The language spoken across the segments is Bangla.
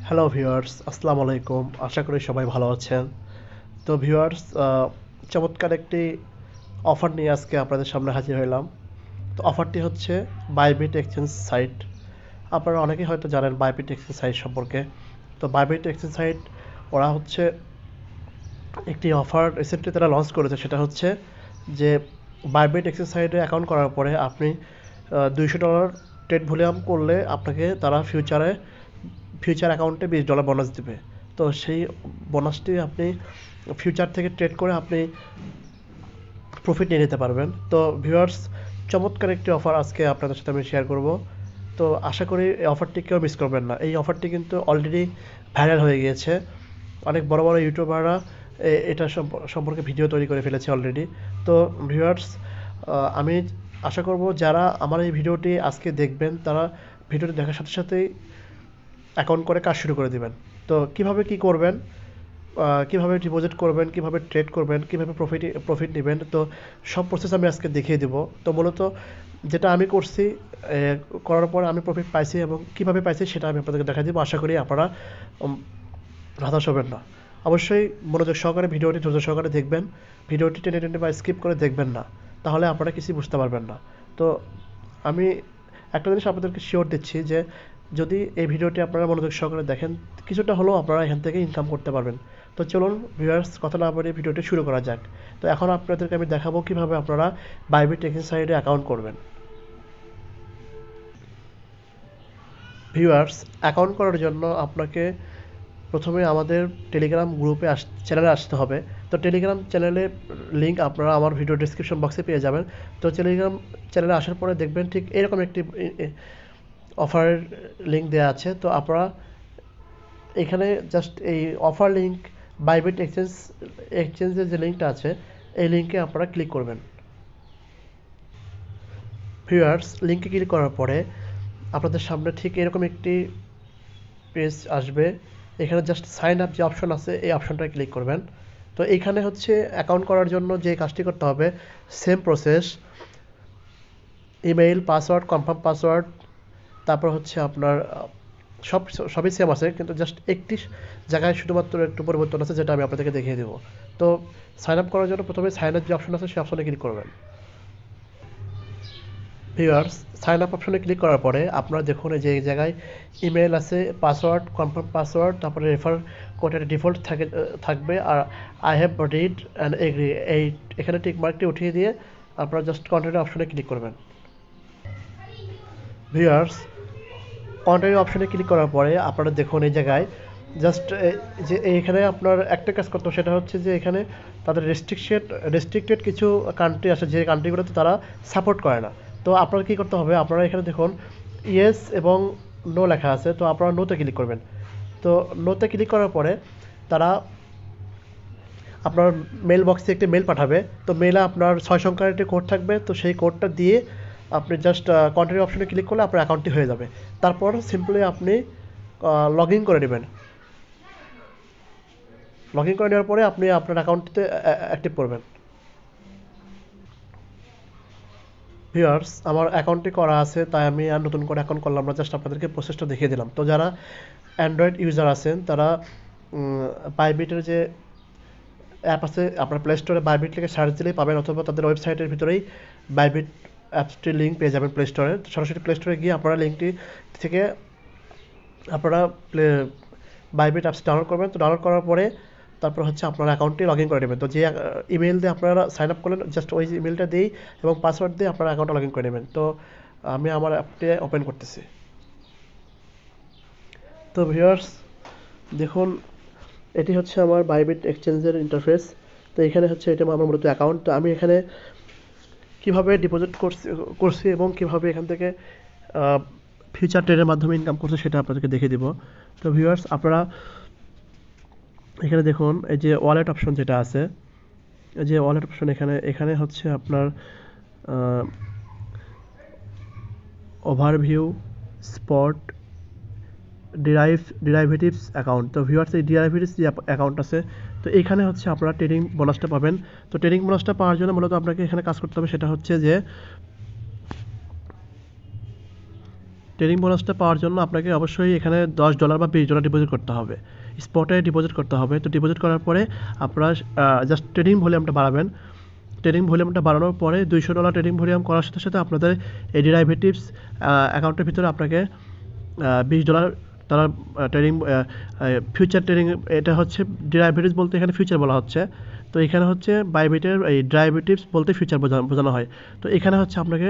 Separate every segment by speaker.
Speaker 1: হ্যালো ভিউয়ার্স, আসসালামু আলাইকুম। আশা করি সবাই ভালো আছেন। তো ভিউয়ার্স, চমৎকার একটি অফার নিয়ে আজকে আপনাদের সামনে হাজির হলাম। তো অফারটি হচ্ছে বাইবিট এক্সচেঞ্জ সাইট। আপনারা অনেকেই হয়তো জানেন বাইবিট এক্সচেঞ্জ সাইট সম্পর্কে। তো বাইবিট এক্সচেঞ্জ সাইট ওরা হচ্ছে একটি অফার রিসেন্টলি তারা লঞ্চ করেছে, সেটা হচ্ছে যে বাইবিট এক্সচেঞ্জ সাইটে অ্যাকাউন্ট করার পরে আপনি $200 ট্রেড ভলিউম করলে আপনাকে তারা ফিউচার অ্যাকাউন্টে $20 বোনাস দিবে। তো সেই বোনাসটি আপনি ফিউচার থেকে ট্রেড করে আপনি প্রফিট নিয়ে নিতে পারবেন। তো ভিউয়ার্স, চমৎকার একটি অফার আজকে আপনাদের সাথে আমি শেয়ার করব। তো আশা করি এই অফারটি কেউ মিস করবেন না। এই অফারটি কিন্তু অলরেডি ভাইরাল হয়ে গিয়েছে। অনেক বড় বড় ইউটিউবাররা এটা সম্পর্কে ভিডিও তৈরি করে ফেলেছে অলরেডি। তো ভিউয়ার্স, আমি আশা করব যারা আমার এই ভিডিওটি আজকে দেখবেন তারা ভিডিওটি দেখার সাথে সাথেই অ্যাকাউন্ট করে কাজ শুরু করে দিবেন। তো কিভাবে কি করবেন, কিভাবে ডিপোজিট করবেন, কিভাবে ট্রেড করবেন, কিভাবে প্রফিট নেবেন, তো সব প্রসেস আমি আজকে দেখিয়ে দেব। তো মূলত যেটা আমি করছি, করার পর আমি প্রফিট পাইছি এবং কিভাবে পাইছি সেটা আমি আপনাদেরকে দেখা দিব। আশা করি আপনারা হতাশ হবেন না। অবশ্যই মনোযোগ সহকারে ভিডিওটি ধৈর্য সহকারে দেখবেন। ভিডিওটি টেনে টেনে বা স্কিপ করে দেখবেন না, তাহলে আপনারা কিছুই বুঝতে পারবেন না। তো আমি একটা জিনিস আপনাদেরকে শিওর দিচ্ছি যে যদি এই ভিডিওটি আপনারা মনোযোগ সহকারে দেখেন, কিছুটা হলেও আপনারা এখান থেকে ইনকাম করতে পারবেন। তো চলুন ভিউয়ার্স, কথা না বলে ভিডিওটি শুরু করা যাক। তো এখন আপনাদেরকে আমি দেখাবো কিভাবে আপনারা বাইবিট এক্সচেঞ্জ সাইটে অ্যাকাউন্ট করবেন। ভিউয়ার্স, অ্যাকাউন্ট করার জন্য আপনাকে প্রথমে আমাদের টেলিগ্রাম গ্রুপে চ্যানেলে আসতে হবে। তো টেলিগ্রাম চ্যানেলের লিঙ্ক আপনারা আমার ভিডিও ডিসক্রিপশন বক্সে পেয়ে যাবেন। তো টেলিগ্রাম চ্যানেলে আসার পরে দেখবেন ঠিক এরকম একটি অফারের লিঙ্ক দেওয়া আছে। তো আপনারা এখানে জাস্ট এই অফার লিঙ্ক বাইবিট এক্সচেঞ্জের যে লিঙ্কটা আছে এই লিঙ্কে আপনারা ক্লিক করবেন। ভিউয়ার্স, লিঙ্কে ক্লিক করার পরে আপনাদের সামনে ঠিক এরকম একটি পেজ আসবে। এখানে জাস্ট সাইন আপ যে অপশন আছে এই অপশনটায় ক্লিক করবেন। তো এইখানে হচ্ছে অ্যাকাউন্ট করার জন্য যে কাজটি করতে হবে, same process, email, password, confirm password, তারপর হচ্ছে আপনার সবই সেম আছে, কিন্তু জাস্ট একটি জায়গায় শুধুমাত্র একটু পরিবর্তন আছে, যেটা আমি আপনাদেরকে দেখিয়ে দেবো। তো সাইন আপ করার জন্য প্রথমে সাইন আপ যে অপশন আছে সেই অপশনে ক্লিক করবেন। ভিউয়ার্স, সাইন আপ অপশনে ক্লিক করার পরে আপনারা দেখুন যে এই জায়গায় ইমেল আছে, পাসওয়ার্ড, কনফার্ম পাসওয়ার্ড, তারপরে রেফার কোডের ডিফল্ট থাকবে, আর I have read and agree এই এখানে টিক মার্কটি উঠিয়ে দিয়ে আপনারা জাস্ট কন্টিনিউ অপশনে ক্লিক করবেন। ভিউয়ার্স, কন্টিনিউ অপশনে ক্লিক করার পরে আপনারা দেখুন এই জায়গায় জাস্ট যে এখানে আপনার একটা কাজ করতে হবে, সেটা হচ্ছে যে এখানে তাদের রেস্ট্রিক্টেড কিছু কান্ট্রি আছে যে কান্ট্রিগুলোতে তারা সাপোর্ট করে না। তো আপনারা কী করতে হবে, আপনারা এখানে দেখুন ইয়েস এবং নো লেখা আছে, তো আপনারা নোতে ক্লিক করবেন। তো নোতে ক্লিক করার পরে তারা আপনার মেল বক্সে একটি মেল পাঠাবে। তো মেলে আপনার 6 সংখ্যার একটি কোড থাকবে। তো সেই কোডটা দিয়ে আপনি জাস্ট কন্টিনিউ অপশনে ক্লিক করলে আপনার অ্যাকাউন্টটি হয়ে যাবে। তারপর সিম্পলি আপনি লগ ইন করে নেবেন। লগ ইন করে নেওয়ার পরে আপনি আপনার অ্যাকাউন্টটিতে অ্যাক্টিভ করবেন। ভিউয়ার্স, আমার অ্যাকাউন্টটি করা আছে, তাই আমি আর নতুন করে অ্যাকাউন্ট করলাম না, জাস্ট আপনাদেরকে প্রসেসটা দেখিয়ে দিলাম। তো যারা অ্যান্ড্রয়েড ইউজার আছেন তারা বাইবিটের যে অ্যাপ আছে, আপনার প্লে স্টোরে বাইবিট লিখে সার্চ দিলেই পাবেন, অথবা তাদের ওয়েবসাইটের ভিতরেই বাইবিট অ্যাপসটির লিঙ্ক পেয়ে যাবেন প্লে স্টোরে। সরাসরি প্লে স্টোরে গিয়ে আপনারা লিঙ্কটি থেকে আপনারা বাইবিট অ্যাপস ডাউনলোড করবেন। তো ডাউনলোড করার পরে তারপর হচ্ছে আপনার অ্যাকাউন্টটি লগ ইন করে নেবেন। তো যে ইমেল দিয়ে আপনারা সাইন আপ করলেন, জাস্ট ওই ইমেলটা দিয়েই এবং পাসওয়ার্ড দিয়ে আপনার অ্যাকাউন্টে লগ ইন করে নেবেন। তো আমি আমার অ্যাপটি ওপেন করতেছি। তো ভিউয়ার্স, দেখুন এটি হচ্ছে আমার বাইবিট এক্সচেঞ্জের ইন্টারফেস। তো এখানে হচ্ছে এটা আমার মূলত অ্যাকাউন্ট। তো আমি এখানে কিভাবে ডিপোজিট করছি এবং কিভাবে এখান থেকে ফিউচার ট্রেডের মাধ্যমে ইনকাম করছে সেটা আপনাদেরকে দেখে দিব। তো ভিউয়ার্স, আপনারা এখানে দেখুন এই যে ওয়ালেট অপশন যেটা আছে, এই যে ওয়ালেট অপশন এখানে হচ্ছে আপনার ওভারভিউ, স্পট, ডিরাইভেটিভস অ্যাকাউন্ট। তো ভিউয়ার্স, এই ডিরাইভেটিভস যে অ্যাকাউন্ট আছে, তো এইখানে হচ্ছে আপনারা ট্রেডিং বোনাসটা পাবেন। তো ট্রেডিং বোনাসটা পাওয়ার জন্য মূলত আপনাকে এখানে কাজ করতে হবে, সেটা হচ্ছে যে ট্রেডিং বোনাসটা পাওয়ার জন্য আপনাকে অবশ্যই এখানে $10 বা $20 ডিপোজিট করতে হবে, স্পটে ডিপোজিট করতে হবে। তো ডিপোজিট করার পরে আপনারা জাস্ট ট্রেডিং ভলিউমটা বাড়াবেন। ট্রেডিং ভলিউমটা বাড়ানোর পরে $200 ট্রেডিং ভলিউম করার সাথে সাথে আপনাদের এই ডেরাইভেটিভস অ্যাকাউন্টের ভিতরে আপনাকে $20 তারা ট্রেডিং ফিউচার ট্রেডিং, এটা হচ্ছে ডেরাইভেটিভস বলতে এখানে ফিউচার বলা হচ্ছে। তো এখানে হচ্ছে বাইবিটের এই ডেরাইভেটিভস বলতে ফিউচার বোঝানো হয়। তো এখানে হচ্ছে আপনাকে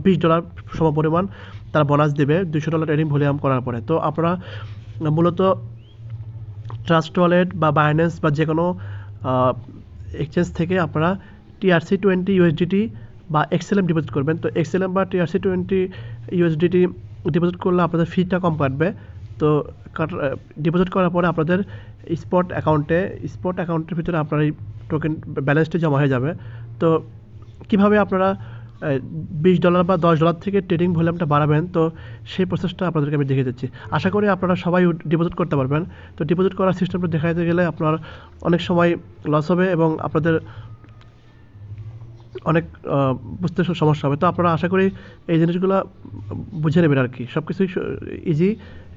Speaker 1: $20 সমপরিমাণ তারা বোনাস দেবে $200 ট্রেডিং ভলিউম করার পরে। তো আপনারা মূলত ট্রাস্ট ওয়ালেট বা বাইন্যান্স বা যে কোনো এক্সচেঞ্জ থেকে আপনারা TRC20 USDT বা XLM ডিপোজিট করবেন। তো XLM বা TRC20 USDT ডিপোজিট করলে আপনাদের ফিটা কম কাটবে। তো ডিপোজিট করার পরে আপনাদের স্পট অ্যাকাউন্টের ভিতরে আপনার এই টোকেন ব্যালেন্সটি জমা হয়ে যাবে। তো কিভাবে আপনারা $20 বা $10 থেকে ট্রেডিং ভলিউমটা বাড়াবেন, তো সেই প্রসেসটা আপনাদেরকে আমি দেখিয়ে দিচ্ছি। আশা করি আপনারা সবাই ডিপোজিট করতে পারবেন। তো ডিপোজিট করার সিস্টেমটা দেখাতে গেলে আপনার অনেক সময় লস হবে এবং আপনাদের অনেক বুঝতে সমস্যা হবে। তো আপনারা আশা করি এই জিনিসগুলো বুঝে নেবেন আর কি, সব কিছুই ইজি,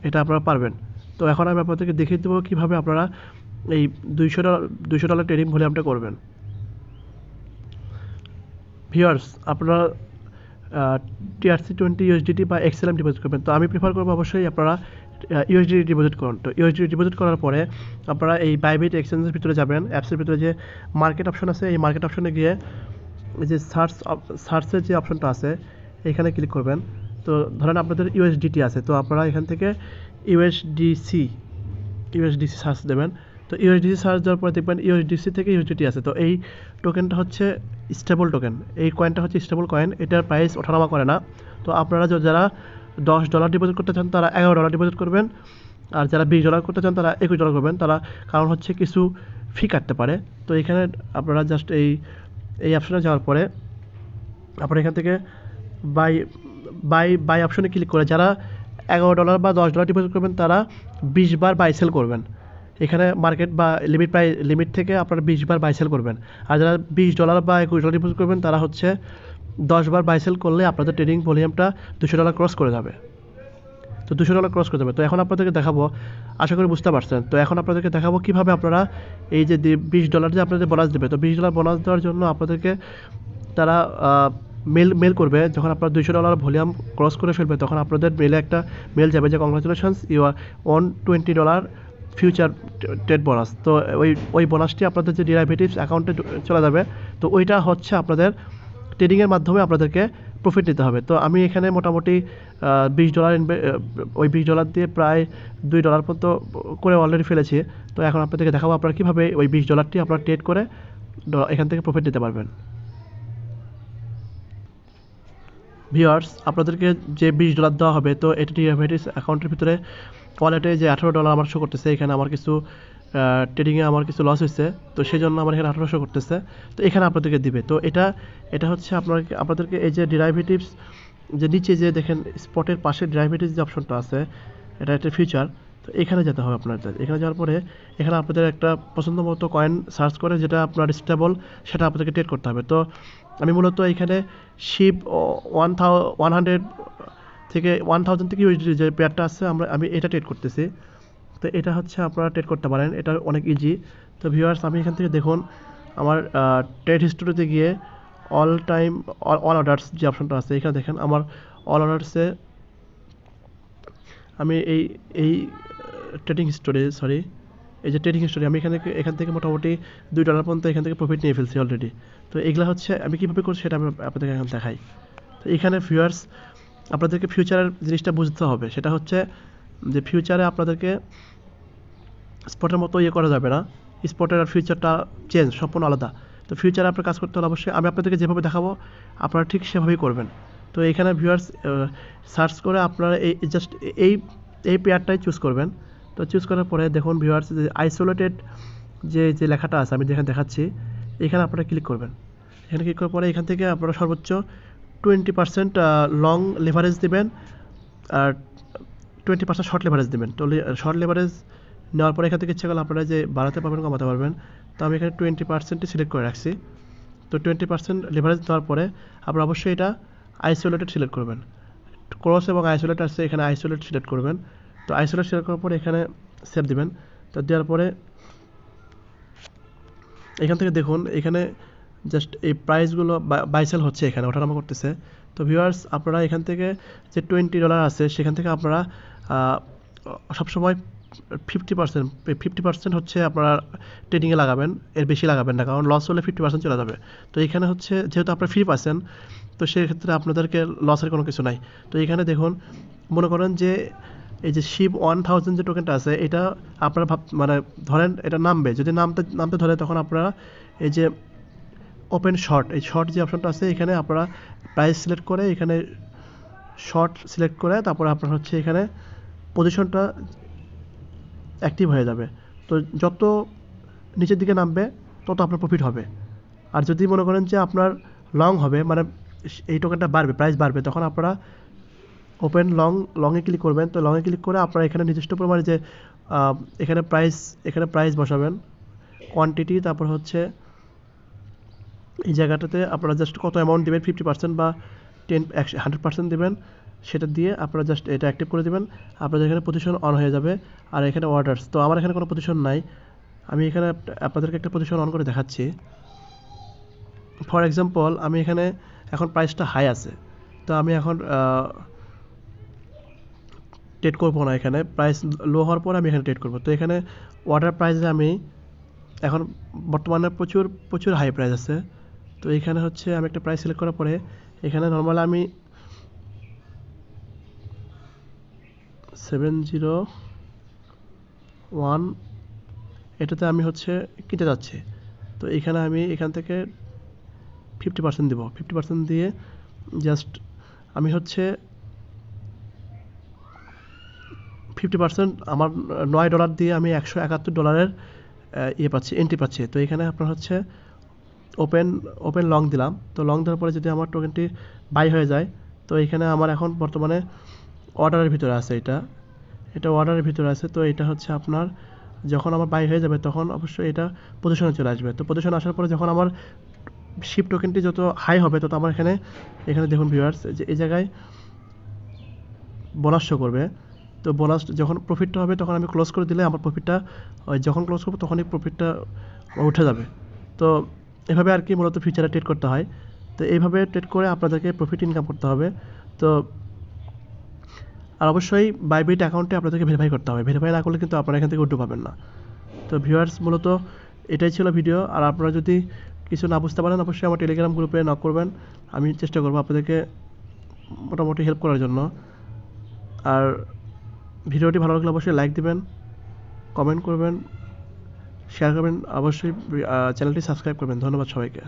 Speaker 1: এটা আপনারা পারবেন। তো এখন আমি আপনাদেরকে দেখিয়ে দেবো কীভাবে আপনারা এই $200 ট্রেডিং ভলিউমটা করবেন। ভিউয়ার্স, আপনারা TRC20 USDT বা XLM ডিপোজিট করবেন। তো আমি প্রেফার করবো অবশ্যই আপনারা USDT ডিপোজিট করুন। তো USDT ডিপোজিট করার পরে আপনারা এই বাইবিট এক্সচেঞ্জের ভিতরে যাবেন, অ্যাপসের ভিতরে যে মার্কেট অপশন আছে, এই মার্কেট অপশনে গিয়ে এই যে সার্চের যে অপশনটা আছে এখানে ক্লিক করবেন। তো ধরেন আপনাদের USDT আছে, তো আপনারা এখান থেকে USDC সার্চ দেবেন। তো USDC সার্চ দেওয়ার পরে দেখবেন USDC থেকে USDT আছে। তো এই টোকেনটা হচ্ছে স্টেবল টোকেন, এই কয়েনটা হচ্ছে স্টেবল কয়েন, এটার প্রাইস ওঠানামা করে না। তো আপনারা যারা $10 ডিপোজিট করতে চান তারা $11 ডিপোজিট করবেন, আর যারা $20 করতে চান তারা $21 করবেন। তারা কারণ হচ্ছে কিছু ফি কাটতে পারে। তো এখানে আপনারা জাস্ট এই অপশনে যাওয়ার পরে আপনারা এখান থেকে বাই অপশনে ক্লিক করে যারা $11 বা $10 ডিপোজিট করবেন তারা 20 বার বাই সেল করবেন। এখানে মার্কেট বা লিমিট থেকে আপনারা 20 বার বাই সেল করবেন। আর যারা $20 বা $21 ডিপোজিট করবেন তারা হচ্ছে 10 বার বাই সেল করলে আপনাদের ট্রেডিং ভলিউমটা $200 ক্রস করে যাবে। তো $200 ক্রস করে যাবে। তো এখন আপনাদেরকে দেখাবো, আশা করি বুঝতে পারছেন। তো এখন আপনাদেরকে দেখাবো কীভাবে আপনারা এই যে $20 যে আপনাদের বোনাস দেবে, তো $20 বোনাস দেওয়ার জন্য আপনাদেরকে তারা মেল করবে। যখন আপনার $200 ভলিউম ক্রস করে ফেলবে তখন আপনাদের মেলে একটা মেল যাবে যে congratulations, you are won $20 future trade bonus. তো ওই বোনাসটি আপনাদের যে ডেরাইভেটিভস অ্যাকাউন্টে চলে যাবে। তো ওইটা হচ্ছে আপনাদের ট্রেডিংয়ের মাধ্যমে আপনাদেরকে প্রফিট নিতে হবে। তো আমি এখানে মোটামুটি $20 ওই $20 দিয়ে প্রায় $2 পর্যন্ত করে অলরেডি ফেলেছি। তো এখন আপনাদেরকে দেখাবো আপনারা কীভাবে ওই $20টি আপনারা ট্রেড করে এখান থেকে প্রফিট নিতে পারবেন। ভিউয়ার্স, আপনাদেরকে যে $20 দেওয়া হবে, তো এটি ডেরাইভেটিভস অ্যাকাউন্টের ভিতরে ওয়ালেটে যে $18 আমার শো করতেছে, এখানে আমার কিছু ট্রেডিংয়ে আমার কিছু লস হয়েছে, তো সেই জন্য আমার এখানে 1800 করতেছে। তো এখানে আপনাদেরকে দিবে। তো এটা হচ্ছে আপনাদেরকে এই যে ডেরাইভেটিভস যে নিচে যে দেখেন স্পটের পাশে ডেরাইভেটিভস যে অপশনটা আছে, এটা একটা ফিউচার। তো এখানে যেতে হবে আপনাদের। এখানে যাওয়ার পরে এখানে আপনাদের একটা পছন্দ মতো কয়েন সার্চ করে যেটা আপনার স্টেবল সেটা আপনাদেরকে ট্রেড করতে হবে। তো আমি মূলত এখানে শিপ 100 থেকে 1000 থেকে USDT যে পেয়ারটা আছে আমি এটা ট্রেড করতেছি। তো এটা হচ্ছে আপনারা ট্রেড করতে পারেন, এটা অনেক ইজি। তো ভিউয়ার্স, আমি এখান থেকে দেখুন আমার ট্রেড হিস্টোরিতে গিয়ে অল অর্ডার্স যে অপশনটা আছে এখানে দেখেন আমার অল অর্ডার্সে আমি এই ট্রেডিং হিস্টোরি এই যে ট্রেডিং হিস্টোরি আমি এখান থেকে মোটামুটি $2 পর্যন্ত এখান থেকে প্রফিট নিয়ে ফেলছি অলরেডি। তো এগুলো হচ্ছে আমি কীভাবে করছি সেটা আমি আপনাদেরকে এখন দেখাই। তো এখানে ভিউয়ার্স, আপনাদেরকে ফিউচারের জিনিসটা বুঝতে হবে। সেটা হচ্ছে যে ফিউচারে আপনাদেরকে স্পটের মতো করা যাবে না, স্পটের আর ফিউচারটা সম্পূর্ণ আলাদা। তো ফিউচারে আপনার কাজ করতে হলে অবশ্যই আমি আপনাদেরকে যেভাবে দেখাবো আপনারা ঠিক সেভাবেই করবেন। তো এখানে ভিউয়ার্স সার্চ করে আপনারা এই পেয়ারটাই চুজ করবেন। তো চুজ করার পরে দেখুন ভিউয়ার্স, যে আইসোলেটেড যে লেখাটা আছে আমি যেখানে দেখাচ্ছি এখানে আপনারা ক্লিক করবেন। এখানে ক্লিক করার পরে এখান থেকে আপনারা সর্বোচ্চ 20% লং লেভারেজ দেবেন আর 20% শর্ট লেভারেজ দেবেন। তো শর্ট লেভারেজ নেওয়ার পরে এখান থেকে ইচ্ছা করলে আপনারা যে বাড়াতে পারবেন কমাতে পারবেন। তো আমি এখানে 20%ই সিলেক্ট করে রাখছি। তো 20% লেভারেজ দেওয়ার পরে আপনারা অবশ্যই এটা আইসোলেটেড সিলেক্ট করবেন। ক্রস এবং আইসোলেট আছে, এখানে আইসোলেট সিলেক্ট করবেন। তো আইসোলেট সিলেক্ট করার পরে এখানে সেভ দিবেন। তো দেওয়ার পরে এখান থেকে দেখুন এখানে জাস্ট এই প্রাইসগুলো বাই সেল হচ্ছে, এখানে ওঠানামা করতেছে। তো ভিউয়ার্স, আপনারা এখান থেকে যে $20 আছে সেখান থেকে আপনারা সবসময় 50% হচ্ছে আপনারা ট্রেডিংয়ে লাগাবেন, এর বেশি লাগাবেন না, কারণ লস হলে 50% চলে যাবে। তো এখানে হচ্ছে যেহেতু আপনারা ফ্রি পাচ্ছেন, তো সেক্ষেত্রে আপনাদেরকে লসের কোনো কিছু নাই। তো এখানে দেখুন, মনে করেন যে এই যে শিপ 1000 যে টোকেনটা আছে, এটা আপনারা মানে ধরেন এটা নামবে, যদি নামতে ধরে তখন আপনারা এই যে ওপেন শর্ট, এই শর্ট যে অপশনটা আছে এখানে আপনারা প্রাইস সিলেক্ট করে এখানে শর্ট সিলেক্ট করে তারপরে আপনার হচ্ছে এখানে পজিশনটা অ্যাক্টিভ হয়ে যাবে। তো যত নিচের দিকে নামবে তত আপনার প্রফিট হবে। আর যদি মনে করেন যে আপনার লং হবে, মানে এই টোকেনটা বাড়বে, প্রাইস বাড়বে, তখন আপনারা ওপেন লংয়ে ক্লিক করবেন। তো লংয়ে ক্লিক করে আপনারা এখানে নির্দিষ্ট পরিমাণে যে এখানে প্রাইস বসাবেন, কোয়ান্টিটি, তারপর হচ্ছে এই জায়গাটাতে আপনারা জাস্ট কত অ্যামাউন্ট দেবেন, 50% বা 100% দেবেন, সেটা দিয়ে আপনারা জাস্ট এটা অ্যাক্টিভ করে দেবেন। আপনাদের এখানে পজিশন অন হয়ে যাবে। আর এখানে অর্ডার্স, তো আমার এখানে কোনো পজিশন নাই, আমি এখানে আপনাদেরকে একটা পজিশন অন করে দেখাচ্ছি। ফর এক্সাম্পল, আমি এখানে এখন প্রাইসটা হাই আছে, তো আমি এখন ট্রেড করবো না, এখানে প্রাইস লো হওয়ার পর আমি এখানে ট্রেড করবো। তো এখানে অর্ডার প্রাইসে আমি এখন বর্তমানে প্রচুর হাই প্রাইস আছে। তো এখানে হচ্ছে আমি একটা প্রাইস সিলেক্ট করার পরে এখানে নর্মালি আমি 701 এটাতে আমি হচ্ছে কিনতে যাচ্ছি। তো এখানে আমি এখান থেকে 50% দেবো, 50% দিয়ে জাস্ট আমি হচ্ছে 50% আমার $9 দিয়ে আমি $171 পাচ্ছি, এন্ট্রি পাচ্ছি। তো এখানে আপনার হচ্ছে ওপেন লং দিলাম। তো লং দেওয়ার পরে যদি আমার টোকেনটি বাই হয়ে যায়, তো এখানে আমার এখন বর্তমানে অর্ডারের ভিতরে আছে, এটা অর্ডারের ভিতরে আছে। তো এটা হচ্ছে আপনার যখন আমার বাই হয়ে যাবে তখন অবশ্যই এটা পজিশনে চলে আসবে। তো পজিশনে আসার পরে যখন আমার শিপ টোকেনটি যত হাই হবে তত আমার এখানে দেখুন ভিউয়ার্স, যে এই জায়গায় বোনাস শো করবে। তো বোনাস যখন প্রফিটটা হবে তখন আমি ক্লোজ করে দিলে আমার প্রফিটটা, যখন ক্লোজ করবো তখনই প্রফিটটা উঠে যাবে। তো এভাবে আর কি মূলত ফিউচারে ট্রেড করতে হয়। তো এইভাবে ট্রেড করে আপনাদেরকে প্রফিট ইনকাম করতে হবে। তো আর অবশ্যই বাইবিট অ্যাকাউন্টে আপনাদেরকে ভেরিফাই করতে হবে, ভেরিফাই না করলে কিন্তু আপনারা এখান থেকে উঠতে পাবেন না। তো ভিউয়ার্স, মূলত এটাই ছিল ভিডিও। আর আপনারা যদি কিছু না বুঝতে পারেন অবশ্যই আমার টেলিগ্রাম গ্রুপে নক করবেন, আমি চেষ্টা করবো আপনাদেরকে মোটামুটি হেল্প করার জন্য। আর ভিডিওটি ভালো লাগলে অবশ্যই লাইক দিবেন, কমেন্ট করবেন, শেয়ার করবেন, অবশ্যই চ্যানেলটি সাবস্ক্রাইব করবেন। ধন্যবাদ সবাইকে।